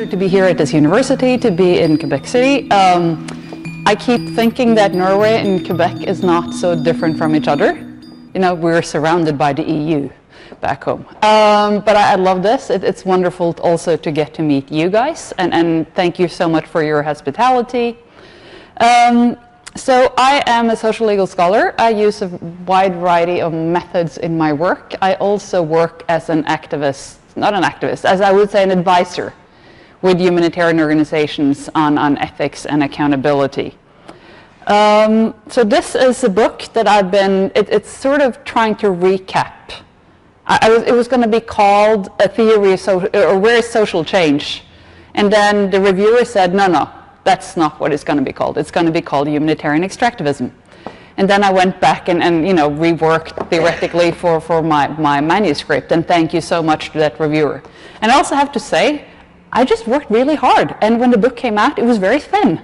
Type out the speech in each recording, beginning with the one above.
pleasure to be here at this university, to be in Quebec City. I keep thinking that Norway and Quebec is not so different from each other. You know, we're surrounded by the EU back home. But I love this. It's wonderful also to get to meet you guys, and thank you so much for your hospitality. So I am a social legal scholar. I use a wide variety of methods in my work. I also work as an activist, not an activist, as I would say an advisor with humanitarian organizations on ethics and accountability. So this is a book that I've been, it's sort of trying to recap. It was going to be called A Theory of Social, or Where is Social Change? And then the reviewer said, no, that's not what it's going to be called. It's going to be called Humanitarian Extractivism. And then I went back and you know, reworked theoretically for my manuscript, and thank you so much to that reviewer. And I also have to say, I just worked really hard, and when the book came out, it was very thin.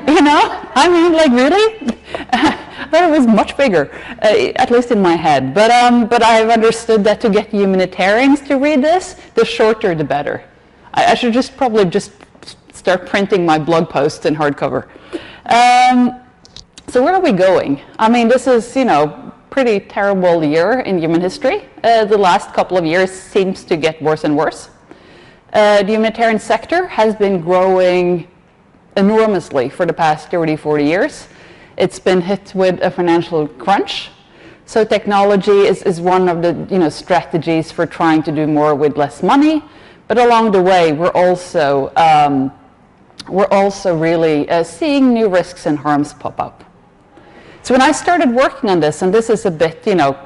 You know, I mean, like really? I thought it was much bigger, at least in my head. But I've understood that to get humanitarians to read this, the shorter the better. I should probably start printing my blog posts in hardcover. So where are we going? I mean, this is, you know, pretty terrible year in human history. The last couple of years seems to get worse and worse. The humanitarian sector has been growing enormously for the past 30, 40 years. It's been hit with a financial crunch. So technology is one of the, you know, strategies for trying to do more with less money. But along the way, we're also really seeing new risks and harms pop up. So when I started working on this, and this is a bit, you know,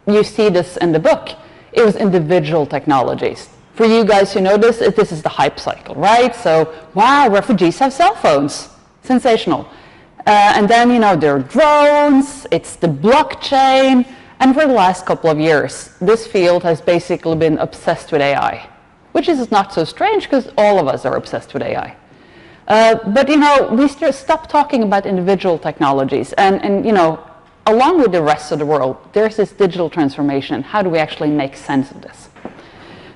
you see this in the book, it was individual technologies. For you guys who know this is the hype cycle, right? So, wow, refugees have cell phones. Sensational. And then, you know, there are drones, it's the blockchain, and for the last couple of years, this field has basically been obsessed with AI, which is not so strange because all of us are obsessed with AI. But, you know, we stop talking about individual technologies, and, you know, along with the rest of the world, there's this digital transformation. How do we actually make sense of this?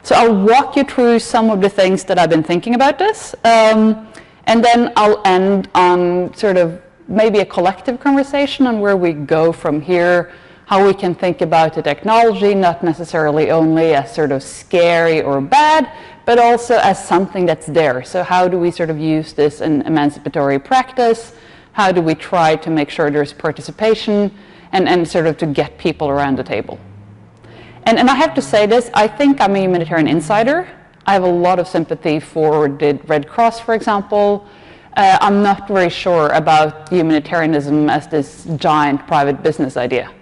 So I'll walk you through some of the things that I've been thinking about this, and then I'll end on sort of maybe a collective conversation on where we go from here, how we can think about the technology, not necessarily only as sort of scary or bad, but also as something that's there. So how do we sort of use this in emancipatory practice? How do we try to make sure there's participation and sort of to get people around the table? And I have to say this, I think I'm a humanitarian insider. I have a lot of sympathy for the Red Cross, for example. I'm not very sure about humanitarianism as this giant private business idea.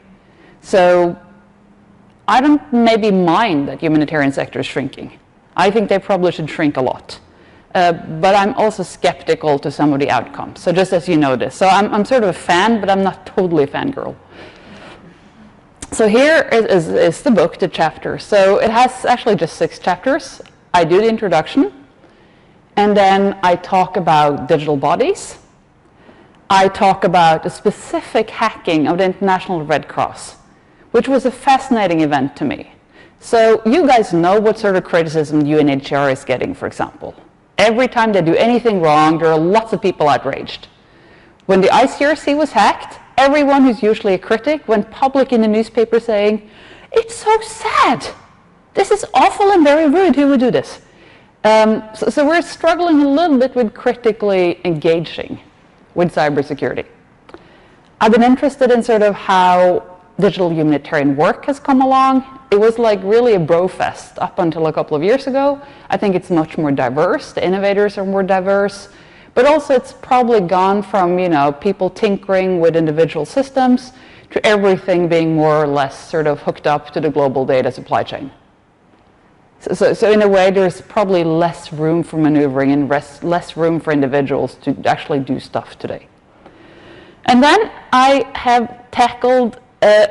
So I don't maybe mind that humanitarian sector is shrinking. I think they probably should shrink a lot. But I'm also skeptical to some of the outcomes. So just as you know this. So I'm sort of a fan, but I'm not totally a fangirl. So here is the book, the chapter. So it has actually just 6 chapters. I do the introduction, and then I talk about digital bodies. I talk about a specific hacking of the International Red Cross, which was a fascinating event to me. So you guys know what sort of criticism UNHCR is getting, for example. Every time they do anything wrong, there are lots of people outraged. When the ICRC was hacked, everyone who's usually a critic went public in the newspaper saying, it's so sad. This is awful and very rude. Who would do this? So we're struggling a little bit with critically engaging with cybersecurity. I've been interested in sort of how digital humanitarian work has come along. It was like really a bro fest up until a couple of years ago. I think it's much more diverse. The innovators are more diverse. But also it's probably gone from, you know, people tinkering with individual systems to everything being more or less sort of hooked up to the global data supply chain. So in a way, there's probably less room for maneuvering and less room for individuals to actually do stuff today. And then I have tackled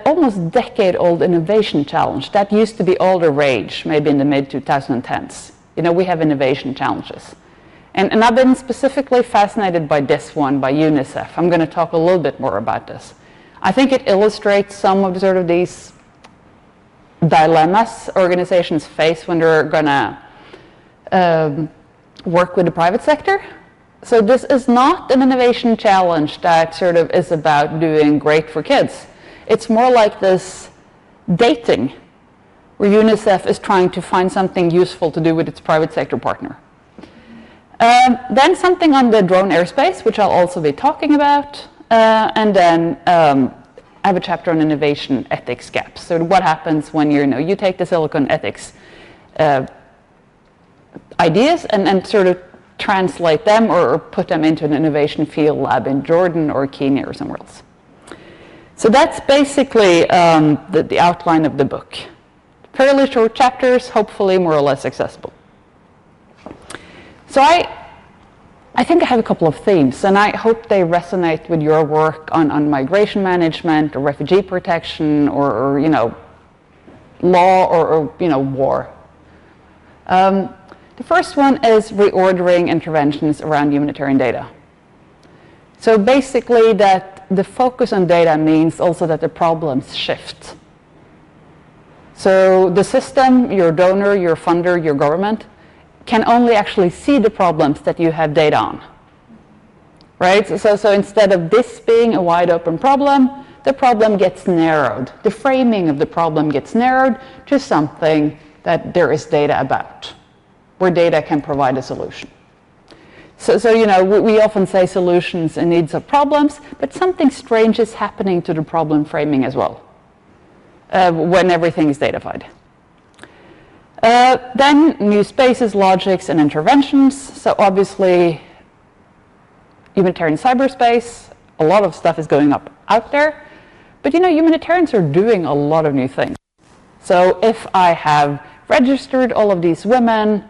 almost decade-old innovation challenge. That used to be all the rage, maybe in the mid-2010s. You know, we have innovation challenges. And I've been specifically fascinated by this one, by UNICEF. I'm going to talk a little bit more about this. I think it illustrates some of sort of these dilemmas organizations face when they're going to work with the private sector. So this is not an innovation challenge that sort of is about doing great for kids. It's more like this dating, where UNICEF is trying to find something useful to do with its private sector partner. Then something on the drone airspace, which I'll also be talking about. And then I have a chapter on innovation ethics gaps. So what happens when you take the silicon ethics ideas and sort of translate them or put them into an innovation field lab in Jordan or Kenya or somewhere else. So that's basically the outline of the book. Fairly short chapters, hopefully more or less accessible. So I think I have a couple of themes, and I hope they resonate with your work on migration management or refugee protection or law or war. The first one is reordering interventions around humanitarian data. So basically that the focus on data means also that the problems shift. So the system, your donor, your funder, your government, can only actually see the problems that you have data on. Right? So instead of this being a wide open problem, the problem gets narrowed. The framing of the problem gets narrowed to something that there is data about, where data can provide a solution. So we often say solutions and needs of problems, but something strange is happening to the problem framing as well when everything is datafied. Then new spaces, logics, and interventions. So obviously, humanitarian cyberspace, a lot of stuff is going up out there, but humanitarians are doing a lot of new things. So if I have registered all of these women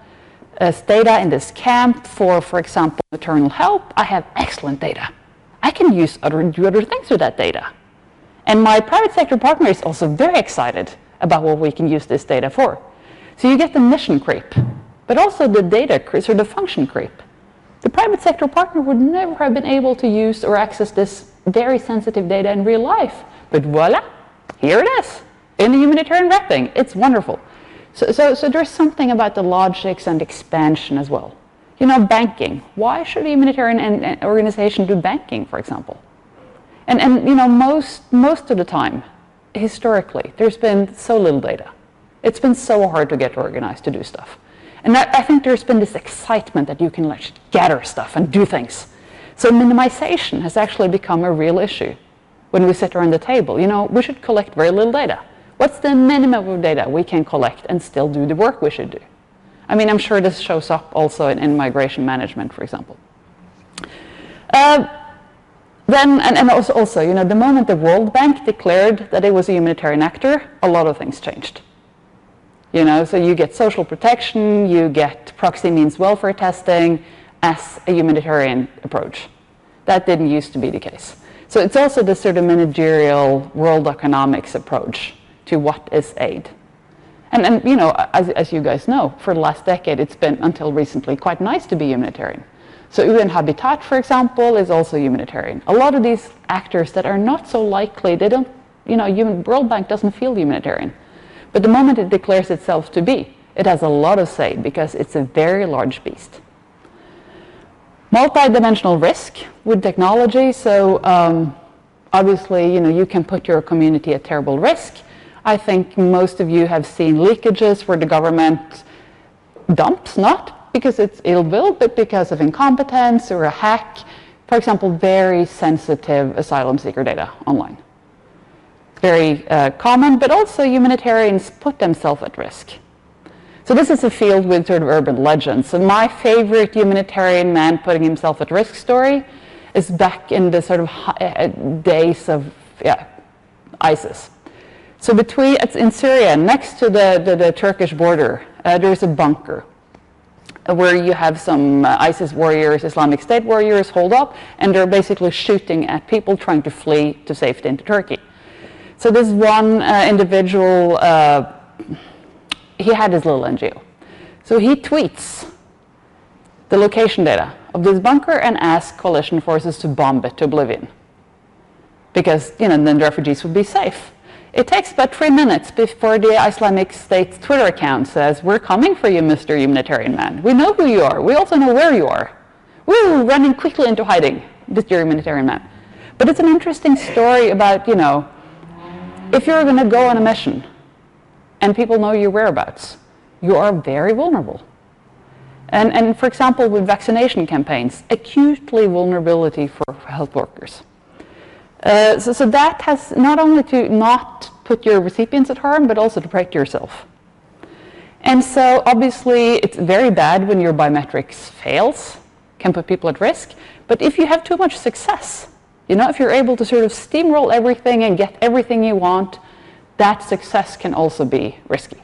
as data in this camp for example, maternal help, I have excellent data. I can do other things with that data. And my private sector partner is also very excited about what we can use this data for. So you get the mission creep, but also the data or the function creep. The private sector partner would never have been able to use or access this very sensitive data in real life. But voila, here it is, in the humanitarian wrapping. It's wonderful. So there's something about the logics and expansion as well. Banking. Why should a humanitarian organization do banking, for example? And most of the time, historically, there's been so little data. It's been so hard to get organized to do stuff. And I think there's been this excitement that you can gather stuff and do things. So minimization has actually become a real issue when we sit around the table. We should collect very little data. What's the minimum of data we can collect and still do the work we should do? I mean, I'm sure this shows up also in migration management, for example. Then, and also, the moment the World Bank declared that it was a humanitarian actor, a lot of things changed. So you get social protection, you get proxy means welfare testing as a humanitarian approach. That didn't used to be the case. So it's also this sort of managerial world economics approach to what is aid. And as you guys know, for the last decade, it's been, until recently, quite nice to be humanitarian. So UN Habitat, for example, is also humanitarian. A lot of these actors that are not so likely, they don't, World Bank doesn't feel humanitarian. But the moment it declares itself to be, it has a lot of say because it's a very large beast. Multidimensional risk with technology. So obviously, you can put your community at terrible risk. I think most of you have seen leakages where the government dumps, not because it's ill will, but because of incompetence or a hack. For example, very sensitive asylum seeker data online. Very common, but also humanitarians put themselves at risk. So this is a field with sort of urban legends. So my favorite humanitarian man putting himself at risk story is back in the sort of days of ISIS. So it's in Syria, next to the Turkish border, there's a bunker where you have some ISIS warriors, Islamic State warriors hold up, and they're basically shooting at people trying to flee to safety into Turkey. So this one individual, he had his little NGO. So he tweets the location data of this bunker and asks coalition forces to bomb it to oblivion. Because, then the refugees would be safe. It takes about 3 minutes before the Islamic State's Twitter account says, "We're coming for you, Mr. Humanitarian Man. We know who you are. We also know where you are. We're running quickly into hiding, Mr. Humanitarian Man." But it's an interesting story about, if you're going to go on a mission and people know your whereabouts, you are very vulnerable. And for example, with vaccination campaigns, acutely vulnerability for health workers. So that has not only to not put your recipients at harm, but also to protect yourself. And so obviously it's very bad when your biometrics fails, can put people at risk. But if you have too much success, if you're able to sort of steamroll everything and get everything you want, that success can also be risky.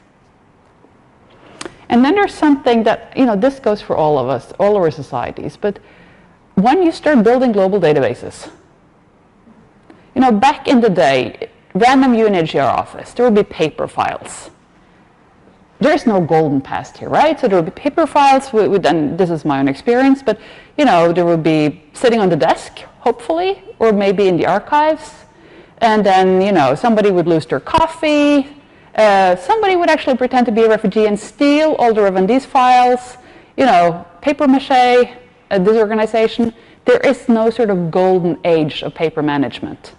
And then there's something that, this goes for all of us, all our societies, but when you start building global databases, back in the day, random UNHCR office, there would be paper files. There's no golden past here, right? So there would be paper files, and this is my own experience, but, there would be sitting on the desk, hopefully, or maybe in the archives, and then, somebody would lose their coffee, somebody would actually pretend to be a refugee and steal all the Rwandese files, paper mache, disorganization. There is no sort of golden age of paper management.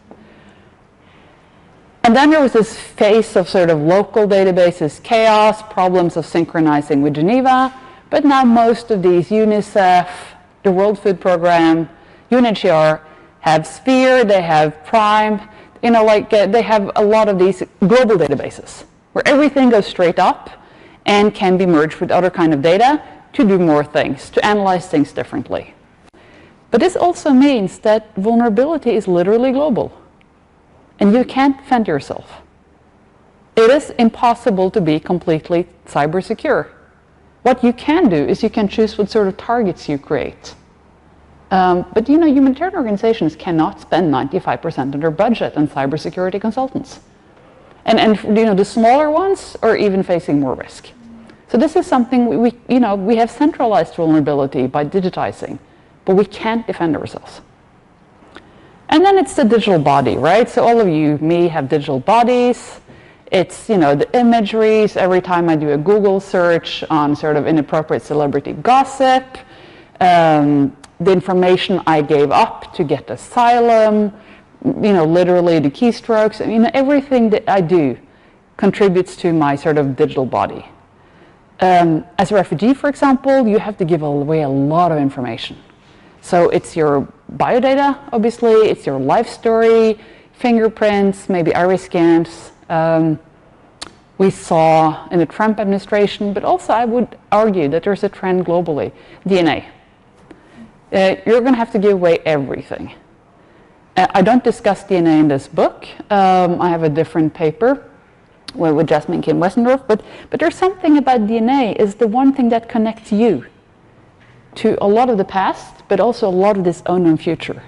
And then there was this phase of sort of local databases, chaos, problems of synchronizing with Geneva, but now most of these, UNICEF, the World Food Programme, UNHCR, have Sphere, they have Prime, they have a lot of these global databases where everything goes straight up and can be merged with other kind of data to do more things, to analyze things differently. But this also means that vulnerability is literally global, and you can't defend yourself. It is impossible to be completely cyber secure. What you can do is you can choose what sort of targets you create. But humanitarian organizations cannot spend 95% of their budget on cybersecurity consultants. And the smaller ones are even facing more risk. So this is something we have centralized vulnerability by digitizing, but we can't defend ourselves. And then it's the digital body, right? So all of you, me, have digital bodies. It's, the imageries. Every time I do a Google search on sort of inappropriate celebrity gossip, the information I gave up to get asylum, literally the keystrokes. Everything that I do contributes to my sort of digital body. As a refugee, for example, you have to give away a lot of information. So it's your biodata, obviously, it's your life story, fingerprints, maybe iris scans. We saw in the Trump administration, but also I would argue that there's a trend globally, DNA. You're going to have to give away everything. I don't discuss DNA in this book. I have a different paper with Jasmine Kim Westendorf, but there's something about DNA is the one thing that connects you to a lot of the past, but also a lot of this unknown future,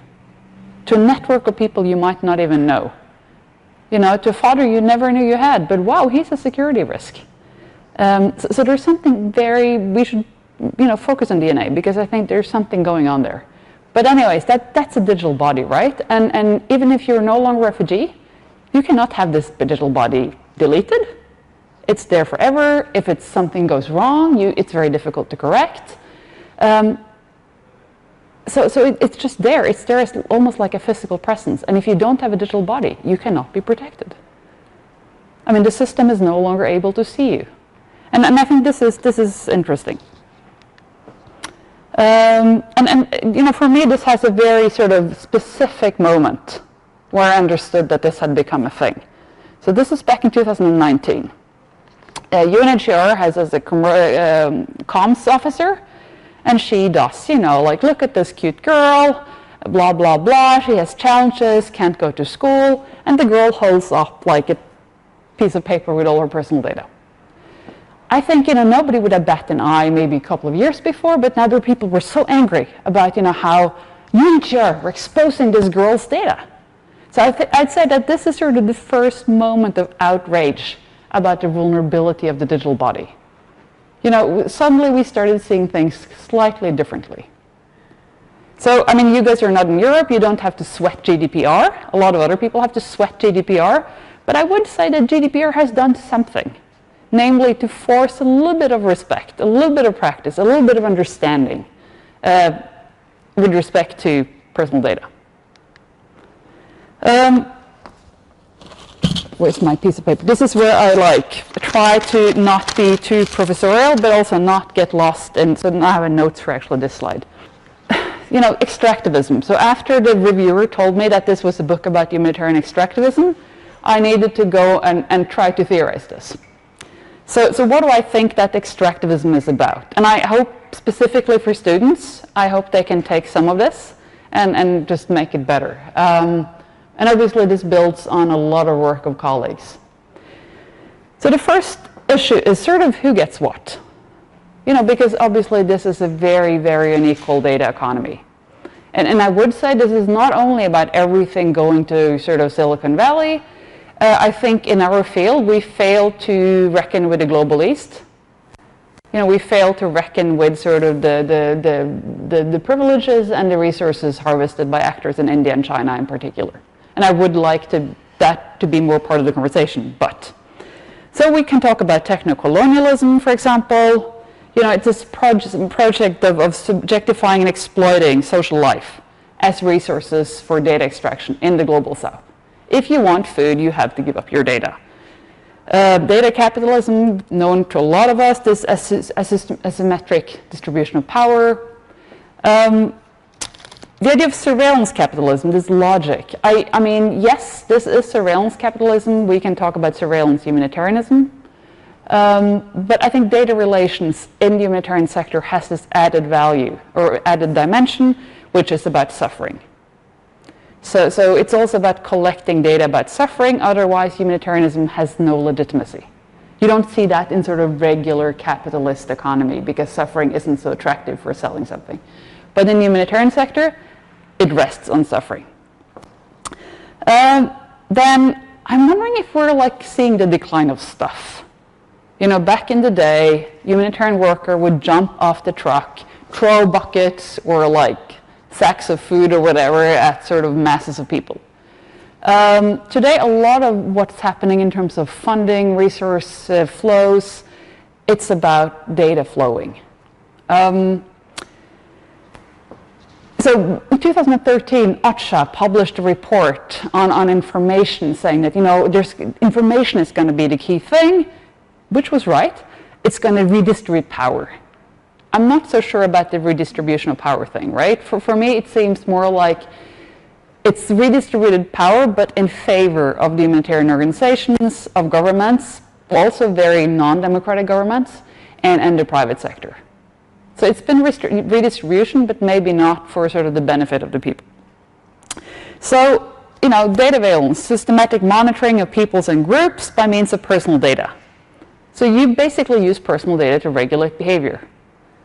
to a network of people you might not even know, to a father you never knew you had, but wow, he's a security risk. So there's something we should focus on DNA, because I think there's something going on there. But anyways, that's a digital body, right? And even if you're no longer a refugee, you cannot have this digital body deleted. It's there forever. If something goes wrong, it's very difficult to correct. So it's just there. It's there as almost like a physical presence. And if you don't have a digital body, you cannot be protected. The system is no longer able to see you. And I think this is interesting. For me, this has a very sort of specific moment where I understood that this had become a thing. So this is back in 2019. UNHCR has as a comms officer, and she does, look at this cute girl, blah, blah, blah. She has challenges, can't go to school, and the girl holds up like a piece of paper with all her personal data. I think, nobody would have batted an eye maybe a couple of years before, but now there people were so angry about, how UNHCR were exposing this girl's data. So I'd say that this is sort of the first moment of outrage about the vulnerability of the digital body. Suddenly we started seeing things slightly differently. So, you guys are not in Europe, you don't have to sweat GDPR. A lot of other people have to sweat GDPR. But I would say that GDPR has done something, namely to force a little bit of respect, a little bit of practice, a little bit of understanding with respect to personal data. Where's my piece of paper? This is where I try to not be too professorial, but also not get lost. And so now I have notes for actually this slide. Extractivism. So after the reviewer told me that this was a book about humanitarian extractivism, I needed to go and try to theorize this. So what do I think that extractivism is about? And I hope specifically for students, I hope they can take some of this and just make it better. And obviously this builds on a lot of work of colleagues. So the first issue is sort of who gets what. Because obviously this is a very, very unequal data economy. And I would say this is not only about everything going to sort of Silicon Valley. I think in our field we fail to reckon with the global East. We fail to reckon with sort of the privileges and the resources harvested by actors in India and China in particular. And I would like that to be more part of the conversation. So we can talk about techno-colonialism, for example. It's this project of subjectifying and exploiting social life as resources for data extraction in the global south. If you want food, you have to give up your data. Data capitalism, known to a lot of us, this asymmetric distribution of power. The idea of surveillance capitalism, this logic. I mean, yes, this is surveillance capitalism. We can talk about surveillance humanitarianism. But I think data relations in the humanitarian sector has this added value or added dimension, which is about suffering. So it's also about collecting data about suffering, otherwise humanitarianism has no legitimacy. You don't see that in sort of regular capitalist economy because suffering isn't so attractive for selling something. But in the humanitarian sector, it rests on suffering. Then I'm wondering if we're seeing the decline of stuff. Back in the day, humanitarian worker would jump off the truck, throw buckets or sacks of food or whatever at sort of masses of people. Today, a lot of what's happening in terms of funding, resource flows, it's about data flowing. So in 2013, OCHA published a report on information saying that, information is going to be the key thing, which was right. It's going to redistribute power. I'm not so sure about the redistribution of power thing, right? For me, it seems more like it's redistributed power, but in favor of the humanitarian organizations, of governments, also very non-democratic governments, and the private sector. So it's been redistribution, but maybe not for sort of the benefit of the people. So, data surveillance, systematic monitoring of peoples and groups by means of personal data. So you basically use personal data to regulate behavior.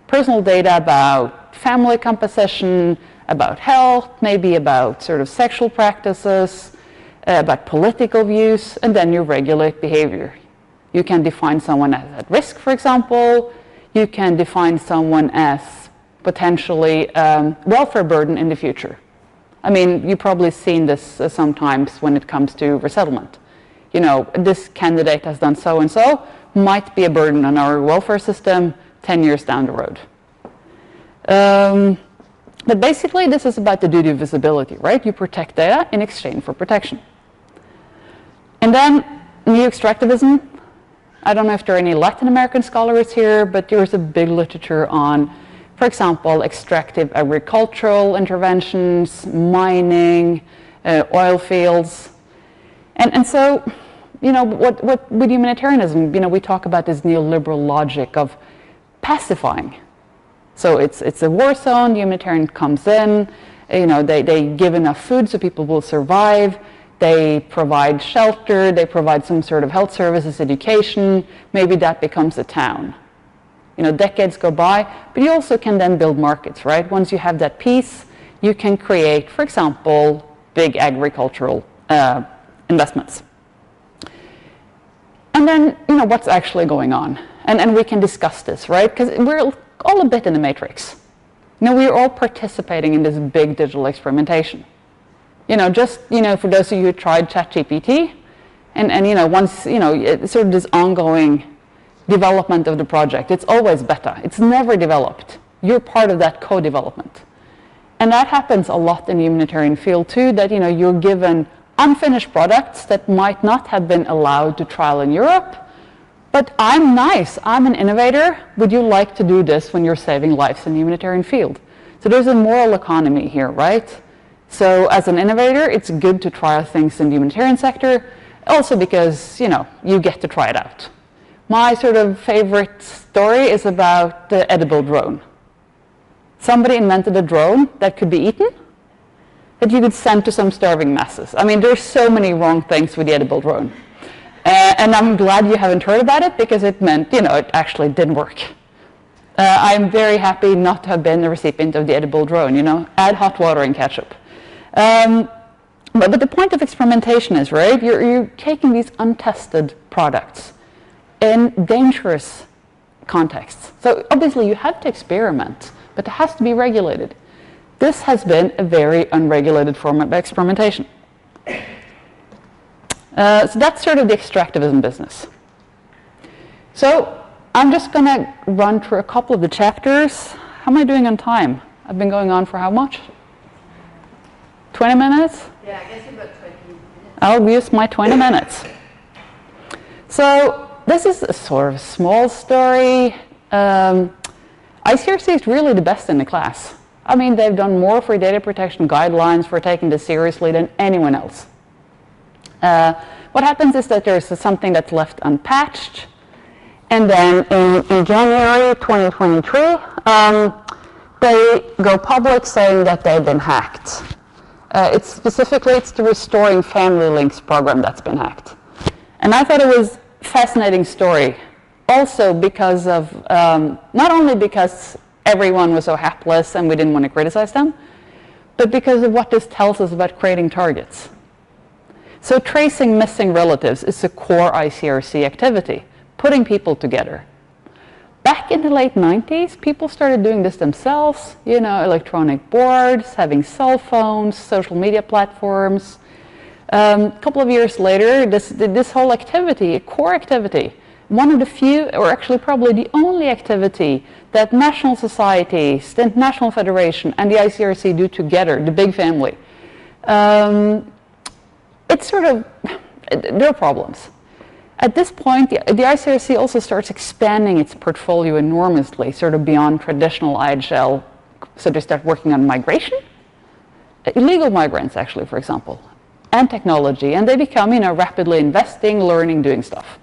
Personal data about family composition, about health, maybe about sort of sexual practices, about political views, and then you regulate behavior. You can define someone as at risk, for example. You can define someone as potentially welfare burden in the future. I mean, you've probably seen this sometimes when it comes to resettlement. This candidate has done so and so, might be a burden on our welfare system 10 years down the road. But basically, this is about the duty of visibility, right? You protect data in exchange for protection. And then, new extractivism. I don't know if there are any Latin American scholars here, but there's a big literature on, for example, extractive agricultural interventions, mining, oil fields. And so, what with humanitarianism, we talk about this neoliberal logic of pacifying. So it's a war zone, the humanitarian comes in, they give enough food so people will survive. They provide shelter, they provide some sort of health services, education, maybe that becomes a town. Decades go by, but you also can then build markets, right? Once you have that peace, you can create, for example, big agricultural investments. And then, what's actually going on? And we can discuss this, right? Because we're all a bit in the matrix. We're all participating in this big digital experimentation. For those of you who tried ChatGPT, And once, it's sort of this ongoing development of the project. It's always beta. It's never developed. You're part of that co-development. And that happens a lot in the humanitarian field too, that, you're given unfinished products that might not have been allowed to trial in Europe. But I'm nice, I'm an innovator. Would you like to do this when you're saving lives in the humanitarian field? So there's a moral economy here, right? So as an innovator, it's good to try things in the humanitarian sector, also because, you get to try it out. My sort of favorite story is about the edible drone. Somebody invented a drone that could be eaten, that you could send to some starving masses. I mean, there's so many wrong things with the edible drone. And I'm glad you haven't heard about it, because it meant, it actually didn't work. I'm very happy not to have been the recipient of the edible drone, add hot water and ketchup. But the point of experimentation is, right, you're taking these untested products in dangerous contexts. So obviously you have to experiment, but it has to be regulated. This has been a very unregulated form of experimentation. So that's sort of the extractivism business. So I'm just going to run through a couple of the chapters. How am I doing on time? I've been going on for how much? 20 minutes? Yeah, I guess you've got 20 minutes. I'll use my 20 minutes. So this is a sort of small story. ICRC is really the best in the class. I mean, they've done more for data protection guidelines, for taking this seriously, than anyone else. What happens is that there's something that's left unpatched, and then in January 2023, they go public saying that they've been hacked. It's the Restoring Family Links program that's been hacked. And I thought it was a fascinating story, also because of, not only because everyone was so hapless and we didn't want to criticize them, but because of what this tells us about creating targets. So tracing missing relatives is a core ICRC activity, putting people together. Back in the late 90s, people started doing this themselves, electronic boards, having cell phones, social media platforms. A couple of years later, this whole activity, a core activity, one of the few, or actually probably the only activity that national societies, the International Federation, and the ICRC do together, the big family. There are problems. At this point, the ICRC also starts expanding its portfolio enormously, sort of beyond traditional IHL. So they start working on migration, illegal migrants actually, for example, and technology, and they become, rapidly investing, learning, doing stuff.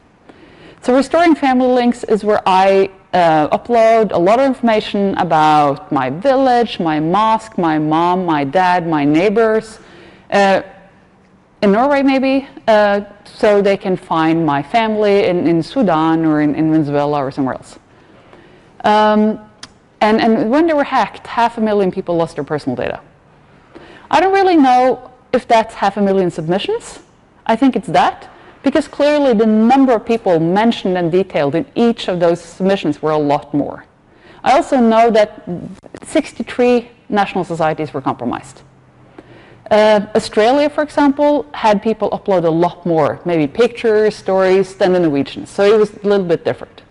So Restoring Family Links is where I upload a lot of information about my village, my mosque, my mom, my dad, my neighbors, in Norway maybe, so they can find my family in Sudan or in Venezuela or somewhere else. And when they were hacked, 500,000 people lost their personal data. I don't really know if that's 500,000 submissions. I think it's that, because clearly the number of people mentioned and detailed in each of those submissions were a lot more. I also know that 63 national societies were compromised. Australia, for example, had people upload a lot more, maybe pictures, stories, than the Norwegians. So it was a little bit different.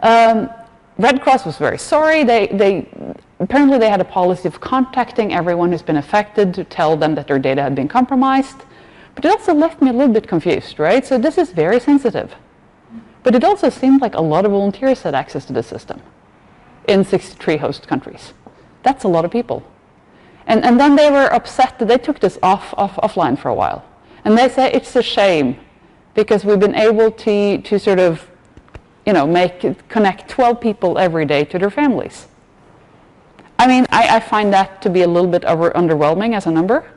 Red Cross was very sorry. Apparently they had a policy of contacting everyone who's been affected to tell them that their data had been compromised. But it also left me a little bit confused, right? So this is very sensitive. But it also seemed like a lot of volunteers had access to the system in 63 host countries. That's a lot of people. And then they were upset that they took this offline for a while. And they say it's a shame because we've been able to sort of, connect 12 people every day to their families. I mean, I find that to be a little bit underwhelming as a number.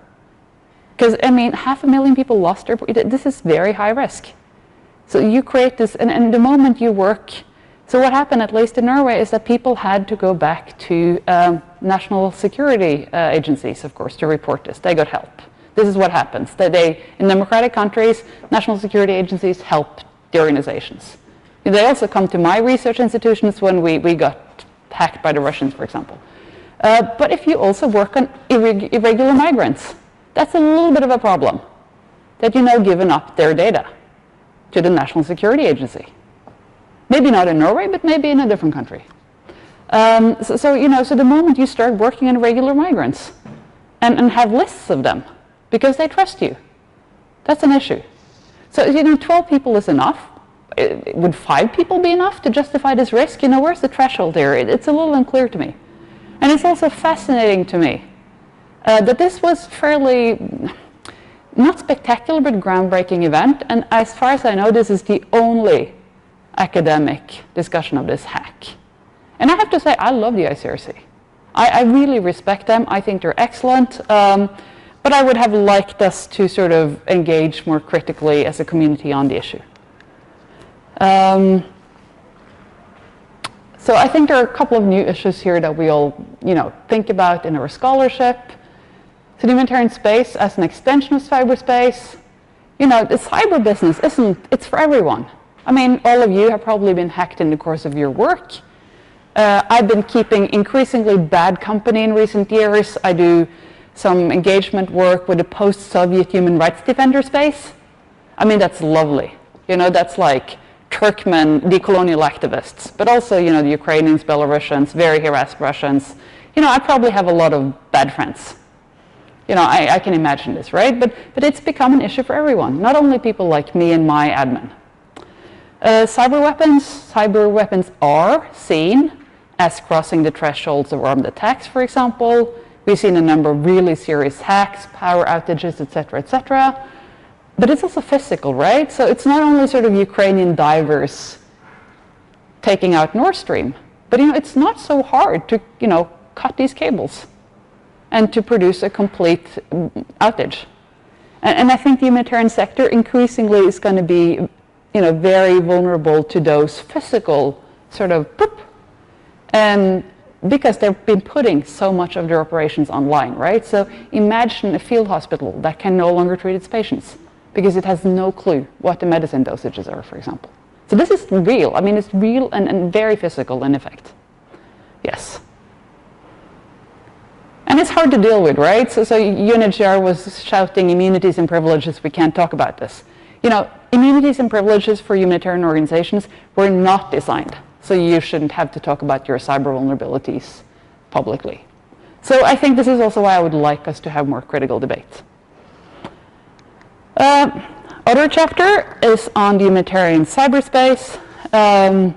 Because, 500,000 people lost their, this is very high risk. So you create this, and the moment you work, so what happened, at least in Norway, is that people had to go back to national security agencies, of course, to report this. They got help. This is what happens. In democratic countries, national security agencies help the organizations. They also come to my research institutions when we got hacked by the Russians, for example. But if you also work on irregular migrants, that's a little bit of a problem. that given up their data to the National Security Agency. Maybe not in Norway, but maybe in a different country. So the moment you start working on regular migrants and have lists of them because they trust you, that's an issue. So 12 people is enough. Would 5 people be enough to justify this risk? Where's the threshold there? It's a little unclear to me. And it's also fascinating to me that this was fairly, not spectacular, but groundbreaking event. And as far as I know, this is the only academic discussion of this hack. And I have to say, I love the ICRC. I really respect them. I think they're excellent. But I would have liked us to sort of engage more critically as a community on the issue. So I think there are a couple of new issues here that we all, think about in our scholarship. So the humanitarian space as an extension of cyberspace. The cyber business it's for everyone. I mean, all of you have probably been hacked in the course of your work. I've been keeping increasingly bad company in recent years. I do some engagement work with the post-Soviet human rights defender space. I mean, that's lovely. That's like Turkmen, decolonial activists, but also, the Ukrainians, Belarusians, very harassed Russians. I probably have a lot of bad friends. I can imagine this, right? But it's become an issue for everyone, not only people like me and my admin. Cyber weapons are seen as crossing the thresholds of armed attacks, for example. We've seen a number of really serious hacks, power outages, etc., etc. But it's also physical, right? So it's not only sort of Ukrainian divers taking out Nord Stream, but it's not so hard to cut these cables and to produce a complete outage. And I think the humanitarian sector increasingly is going to be very vulnerable to those physical sort of because they've been putting so much of their operations online, right? So imagine a field hospital that can no longer treat its patients because it has no clue what the medicine dosages are, for example. So this is real. I mean, it's real and very physical in effect. Yes. And it's hard to deal with, right? So UNHCR was shouting immunities and privileges, we can't talk about this. Immunities and privileges for humanitarian organizations were not designed, so you shouldn't have to talk about your cyber vulnerabilities publicly. So I think this is also why I would like us to have more critical debate. Other chapter is on the humanitarian cyberspace. The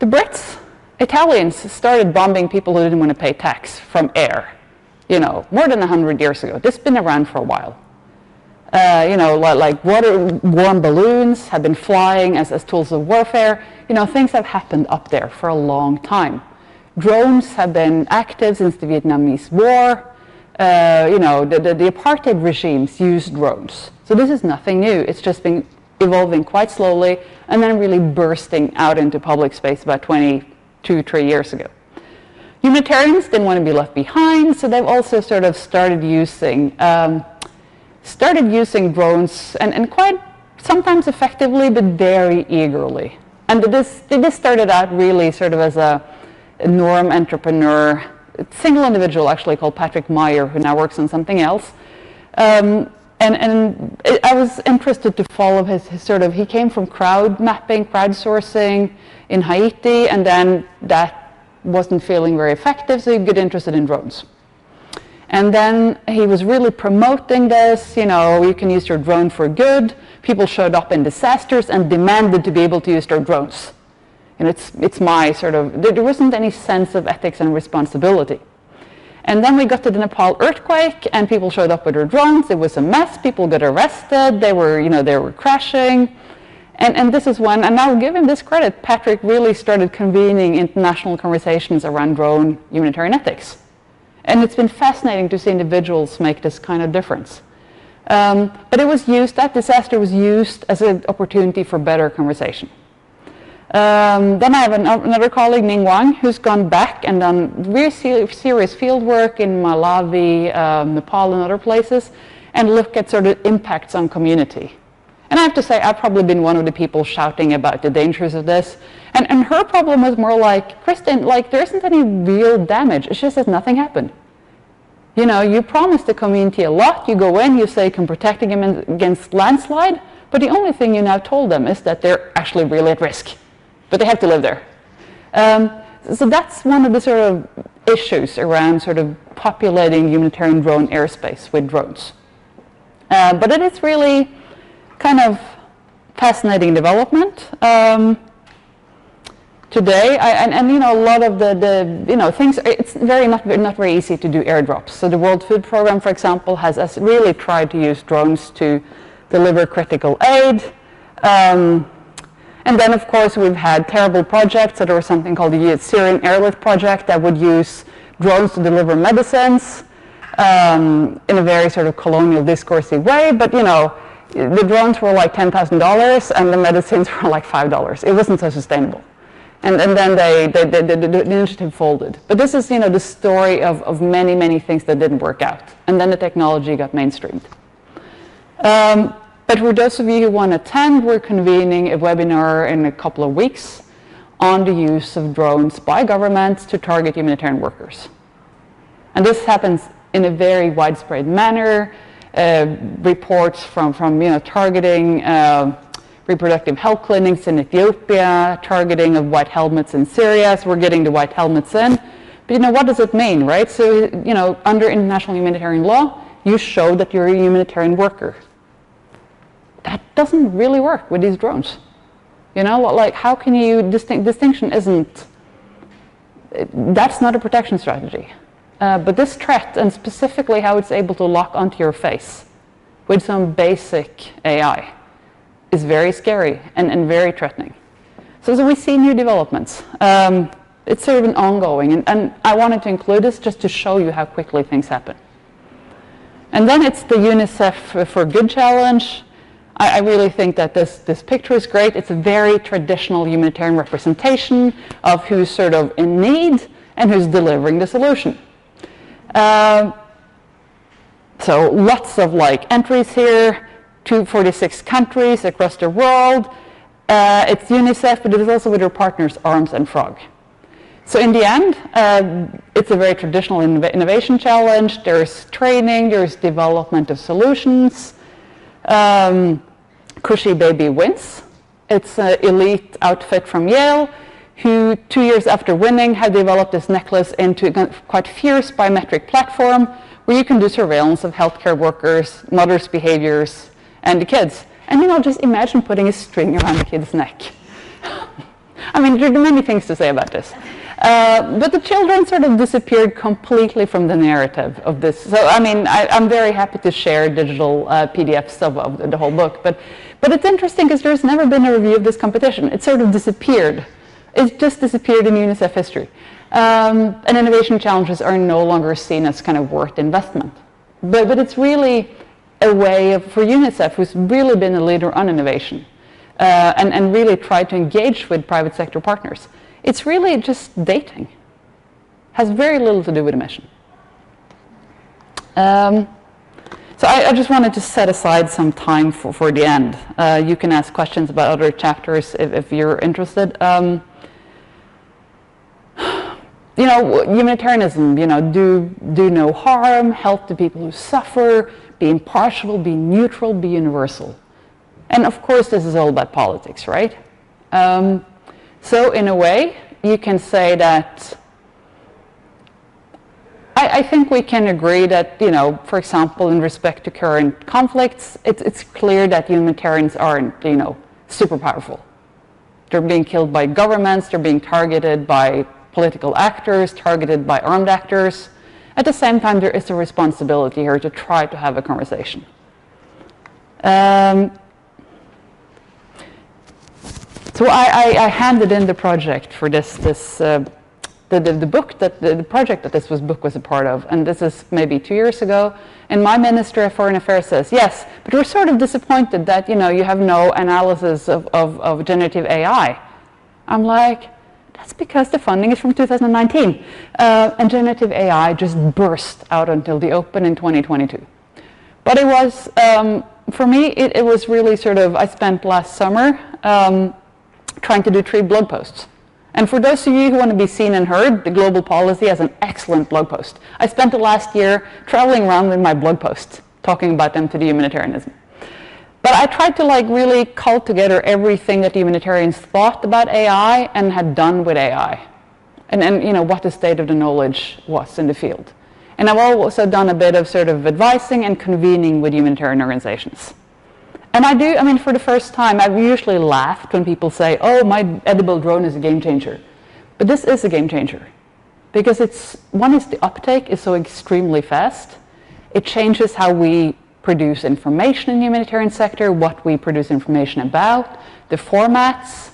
Brits, Italians started bombing people who didn't want to pay tax from air, more than 100 years ago. This has been around for a while. Like warm balloons have been flying as tools of warfare. Things have happened up there for a long time. Drones have been active since the Vietnamese War. The apartheid regimes used drones. So this is nothing new. It's just been evolving quite slowly and then really bursting out into public space about 22-3 years ago. Humanitarians didn't want to be left behind, so they've also sort of started using drones and quite sometimes effectively, but very eagerly. And this started out really sort of as a norm entrepreneur, single individual actually called Patrick Meyer, who now works on something else. I was interested to follow his sort of, he came from crowd mapping, crowdsourcing in Haiti, and then that wasn't feeling very effective, so he got interested in drones. And then he was really promoting this, you can use your drone for good. People showed up in disasters and demanded to be able to use their drones. And it's my sort of, there wasn't any sense of ethics and responsibility. And then we got to the Nepal earthquake and people showed up with their drones. It was a mess. People got arrested. They were crashing. And this is when, and I'll give him this credit, Patrick really started convening international conversations around drone humanitarian ethics. And it's been fascinating to see individuals make this kind of difference. But it was used, that disaster was used as an opportunity for better conversation. Then I have another colleague, Ning Wang, who's gone back and done very serious field work in Malawi, Nepal, and other places, and look at sort of impacts on community. And I have to say, I've probably been one of the people shouting about the dangers of this. And her problem was more like, Kristin, like there isn't any real damage. It's just that nothing happened. You know, you promise the community a lot. You go in, you say you can protect them against landslide, but the only thing you now told them is that they're actually really at risk, but they have to live there. So that's one of the sort of issues around sort of populating humanitarian drone airspace with drones. But it is really kind of fascinating development. Today, and you know, a lot of the you know, things, it's not very easy to do airdrops. So the World Food Program, for example, has really tried to use drones to deliver critical aid. And then, of course, we've had terrible projects. So there was something called the Syrian Airlift Project that would use drones to deliver medicines in a very sort of colonial, discursive way. But, you know, the drones were like $10,000 and the medicines were like $5. It wasn't so sustainable. And then the initiative folded. But this is, you know, the story of many, many things that didn't work out. And then the technology got mainstreamed. But for those of you who want to attend, we're convening a webinar in a couple of weeks on the use of drones by governments to target humanitarian workers. And this happens in a very widespread manner. Reports from you know, targeting reproductive health clinics in Ethiopia, targeting of white helmets in Syria, so we're getting the white helmets in. But you know, what does it mean, right? So, you know, under international humanitarian law, you show that you're a humanitarian worker. That doesn't really work with these drones. You know, like, how can you, distinction isn't, that's not a protection strategy. But this threat, and specifically how it's able to lock onto your face with some basic AI, is very scary and very threatening. So we see new developments. It's sort of an ongoing, and I wanted to include this just to show you how quickly things happen. And then it's the UNICEF for Good challenge. I really think that this picture is great. It's a very traditional humanitarian representation of who's sort of in need and who's delivering the solution. So lots of like entries here, 246 countries across the world. It's UNICEF, but it is also with our partners Arms and Frog. So in the end, it's a very traditional innovation challenge. There's training, there's development of solutions. Cushy Baby wins. It's an elite outfit from Yale who 2 years after winning had developed this necklace into a quite fierce biometric platform where you can do surveillance of healthcare workers, mothers' behaviors, and the kids. And you know, just imagine putting a string around the kid's neck. I mean, there are many things to say about this. But the children sort of disappeared completely from the narrative of this. So, I mean, I'm very happy to share digital PDFs of the whole book. But it's interesting because there's never been a review of this competition. It sort of disappeared. It just disappeared in UNICEF history. And innovation challenges are no longer seen as kind of worth investment. But it's really a way for UNICEF, who's really been a leader on innovation, and really tried to engage with private sector partners. It's really just dating. Has very little to do with the mission. So I just wanted to set aside some time for the end. You can ask questions about other chapters if you're interested. You know, humanitarianism, you know, do no harm, help the people who suffer, be impartial, be neutral, be universal. And of course, this is all about politics, right? So in a way, you can say that I think we can agree that, you know, for example, in respect to current conflicts, it's clear that humanitarians aren't, you know, super powerful. They're being killed by governments, they're being targeted by political actors, targeted by armed actors. At the same time, there is a responsibility here to try to have a conversation. So I handed in the project for the book that the project that this book was a part of, and this is maybe 2 years ago. And my Minister of Foreign Affairs says, yes, but we're sort of disappointed that, you know, you have no analysis of generative AI. I'm like, that's because the funding is from 2019, and generative AI just burst out until the open in 2022. But it was, for me, it was really sort of, I spent last summer trying to do 3 blog posts And for those of you who want to be seen and heard, the Global Policy has an excellent blog post. I spent the last year traveling around with my blog posts, talking about them to the humanitarianism. But I tried to really cull together everything that the humanitarians thought about AI and had done with AI. And what the state of the knowledge was in the field. And I've also done a bit of sort of advising and convening with humanitarian organizations. And for the first time, I've usually laughed when people say, oh, my edible drone is a game changer. But this is a game changer. Because the uptake is so extremely fast. It changes how we produce information in the humanitarian sector, what we produce information about, the formats.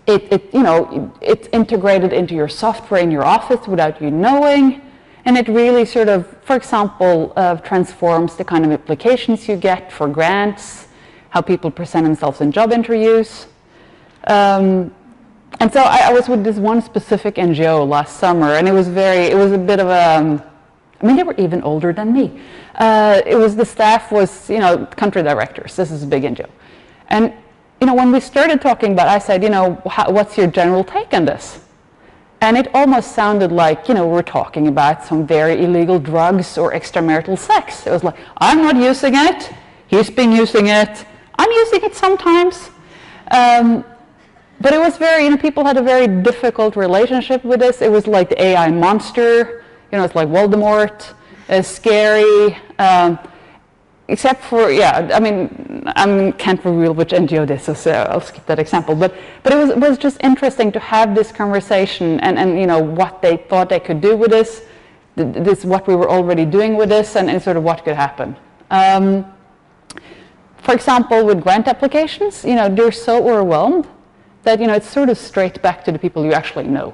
It's integrated into your software in your office without you knowing. And it really sort of, for example, transforms the kind of applications you get for grants, how people present themselves in job interviews. And so I was with this one specific NGO last summer, and it was a bit of a, they were even older than me. The staff was, country directors. This is a big NGO. And, when we started talking about it, I said, what's your general take on this? And it almost sounded like, we're talking about some very illegal drugs or extramarital sex. It was like, I'm not using it. He's been using it. I'm using it sometimes. But it was people had a very difficult relationship with this. It was like the AI monster. It's like Voldemort. It's scary. Except for, I can't reveal which NGO this is, so I'll skip that example. But it was just interesting to have this conversation and what they thought they could do with this, what we were already doing with this, and sort of what could happen. For example, with grant applications, they're so overwhelmed that, it's sort of straight back to the people you actually know.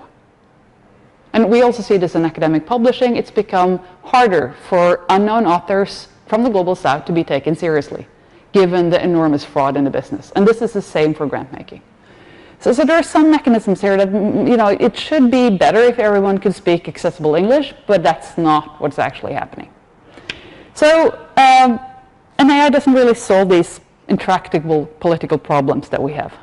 And we also see this in academic publishing. It's become harder for unknown authors from the global south to be taken seriously, given the enormous fraud in the business. And this is the same for grant making. So there are some mechanisms here that, it should be better if everyone could speak accessible English, but that's not what's actually happening. So, and AI doesn't really solve these intractable political problems that we have.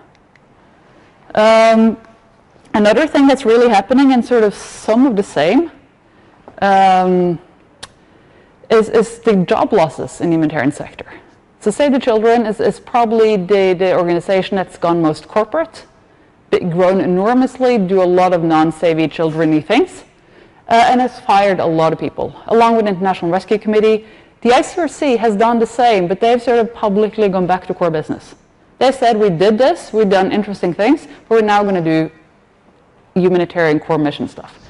Another thing that's really happening, and sort of some of the same, is the job losses in the humanitarian sector. So Save the Children is probably the organization that's gone most corporate, grown enormously, do a lot of non-savvy children-y things, and has fired a lot of people. Along with the International Rescue Committee, the ICRC has done the same, but they've sort of publicly gone back to core business. They said, we did this, we've done interesting things, but we're now going to do humanitarian core mission stuff.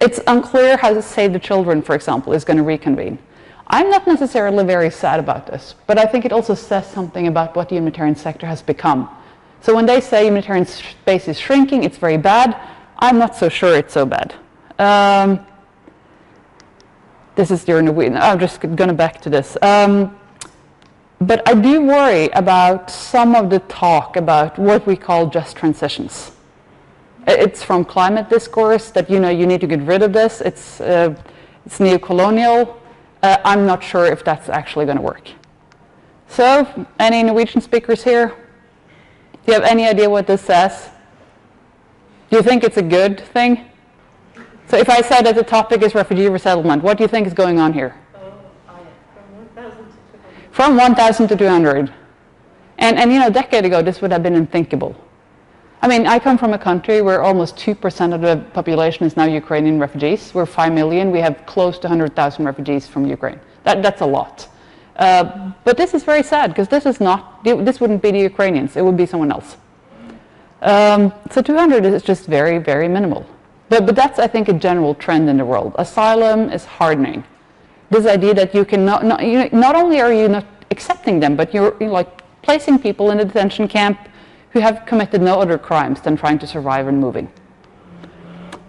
It's unclear how Save the Children, for example, is going to reconvene. I'm not necessarily very sad about this, but I think it also says something about what the humanitarian sector has become. So when they say humanitarian space is shrinking, it's very bad, I'm not so sure it's so bad. This is during the week. I'm just going to back to this. But I do worry about some of the talk about what we call just transitions. It's from climate discourse that, you need to get rid of this. It's neo-colonial. I'm not sure if that's actually going to work. So, any Norwegian speakers here? Do you have any idea what this says? Do you think it's a good thing? So if I said that the topic is refugee resettlement, what do you think is going on here? From 1,000 to 200. And a decade ago, this would have been unthinkable. I come from a country where almost 2% of the population is now Ukrainian refugees. We're 5 million. We have close to 100,000 refugees from Ukraine. That's a lot. But this is very sad, because this wouldn't be the Ukrainians. It would be someone else. So 200 is just very, very minimal. But that's, I think, a general trend in the world. Asylum is hardening. This idea that you can not only are you not accepting them, but you're placing people in a detention camp who have committed no other crimes than trying to survive and moving.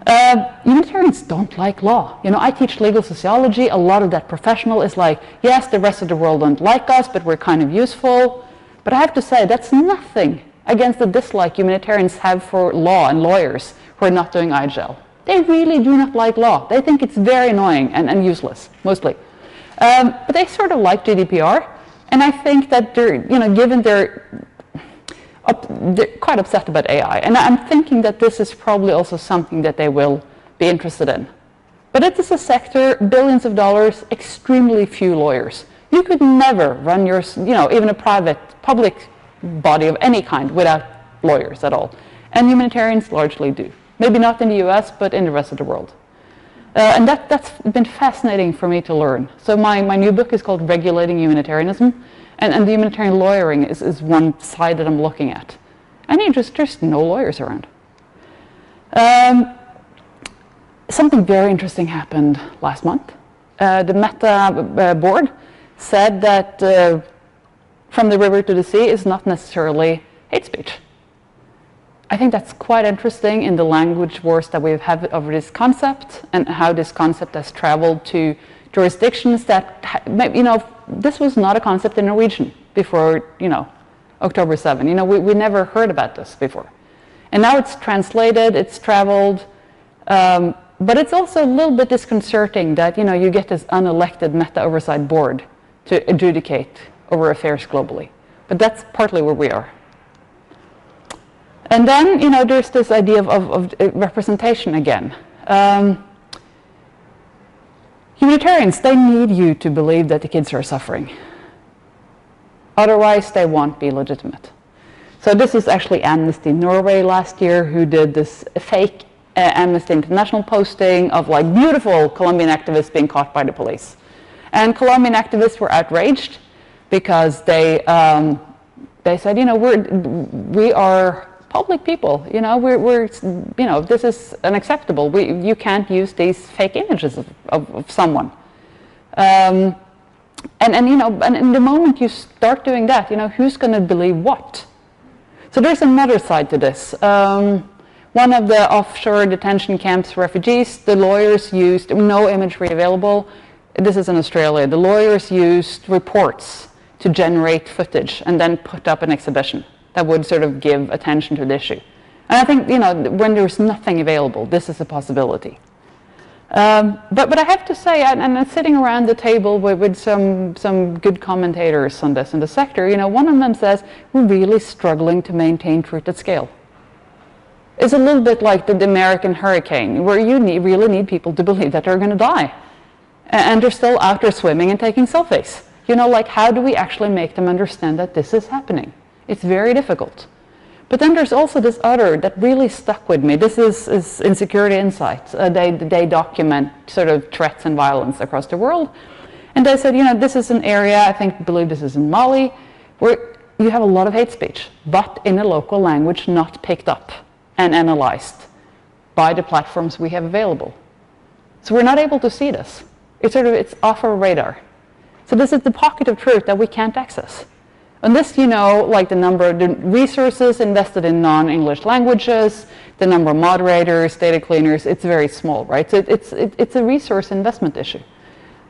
Humanitarians don't like law. I teach legal sociology. A lot of that professional is like, yes, the rest of the world don't like us, but we're kind of useful. But I have to say, that's nothing against the dislike humanitarians have for law and lawyers who are not doing IGL. They really do not like law. They think it's very annoying and useless, mostly. But they sort of like GDPR. And I think that they're, given their they're quite upset about AI. And I'm thinking that this is probably also something that they will be interested in. But it is a sector, billions of dollars, extremely few lawyers. You could never run your, even a private, public body of any kind without lawyers at all. And humanitarians largely do. Maybe not in the US, but in the rest of the world. And that's been fascinating for me to learn. So my new book is called Regulating Humanitarianism. And the humanitarian lawyering is one side that I'm looking at. And there's no lawyers around. Something very interesting happened last month. The Meta board said that from the river to the sea is not necessarily hate speech. I think that's quite interesting in the language wars that we've had over this concept and how this concept has traveled to jurisdictions that, this was not a concept in Norwegian before, October 7. We never heard about this before. And now it's translated, it's traveled, but it's also a little bit disconcerting that, you get this unelected Meta oversight board to adjudicate over affairs globally. But that's partly where we are. And then, there's this idea of representation again. Humanitarians, they need you to believe that the kids are suffering. Otherwise, they won't be legitimate. So this is actually Amnesty Norway last year who did this fake Amnesty International posting of beautiful Colombian activists being caught by the police. And Colombian activists were outraged because they said, we are public people, this is unacceptable. You can't use these fake images of someone. And in the moment you start doing that, who's going to believe what? So there's another side to this. One of the offshore detention camps refugees, the lawyers used no imagery available. This is in Australia. The lawyers used reports to generate footage and then put up an exhibition that would sort of give attention to the issue. And I think, when there's nothing available, this is a possibility. But I have to say, and I'm sitting around the table with some good commentators on this in the sector, one of them says, we're really struggling to maintain truth at scale. It's a little bit like the American hurricane, where you really need people to believe that they're going to die. And they're still out there swimming and taking selfies. How do we actually make them understand that this is happening? It's very difficult. But then there's also this other that really stuck with me. This is Insecurity Insights. They document sort of threats and violence across the world. And they said, this is an area, I believe this is in Mali, where you have a lot of hate speech, but in a local language not picked up and analyzed by the platforms we have available. So we're not able to see this. It's off our radar. So this is the pocket of truth that we can't access. And this, the number of the resources invested in non-English languages, the number of moderators, data cleaners, it's very small, right? So it's a resource investment issue.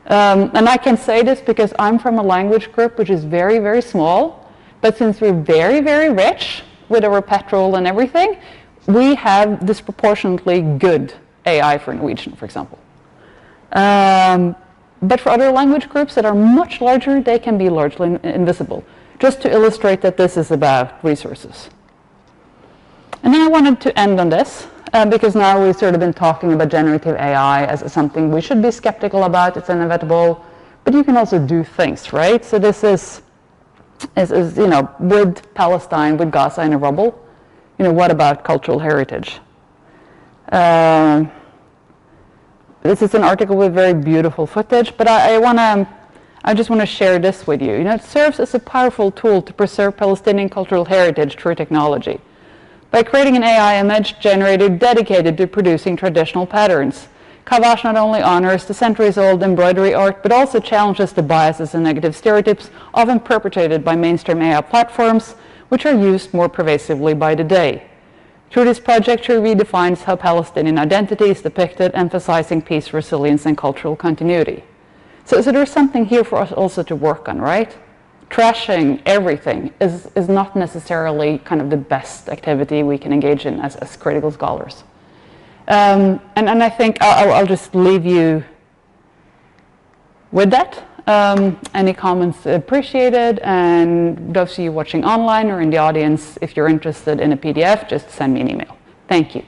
And I can say this because I'm from a language group which is very, very small, but since we're very, very rich with our petrol and everything, we have disproportionately good AI for Norwegian, for example. But for other language groups that are much larger, they can be largely invisible. Just to illustrate that this is about resources. And then I wanted to end on this, because now we've sort of been talking about generative AI as something we should be skeptical about, it's inevitable, but you can also do things, right? So this is with Palestine, with Gaza in a rubble, what about cultural heritage? This is an article with very beautiful footage, but I just want to share this with you. It serves as a powerful tool to preserve Palestinian cultural heritage through technology. By creating an AI image generator dedicated to producing traditional patterns, Kavash not only honors the centuries-old embroidery art, but also challenges the biases and negative stereotypes often perpetrated by mainstream AI platforms, which are used more pervasively by the day. Through this project, she redefines how Palestinian identity is depicted, emphasizing peace, resilience, and cultural continuity. So there's something here for us also to work on, right? Trashing everything is not necessarily kind of the best activity we can engage in as critical scholars. And I think I'll just leave you with that. Any comments appreciated, and those of you watching online or in the audience, if you're interested in a PDF, just send me an email. Thank you.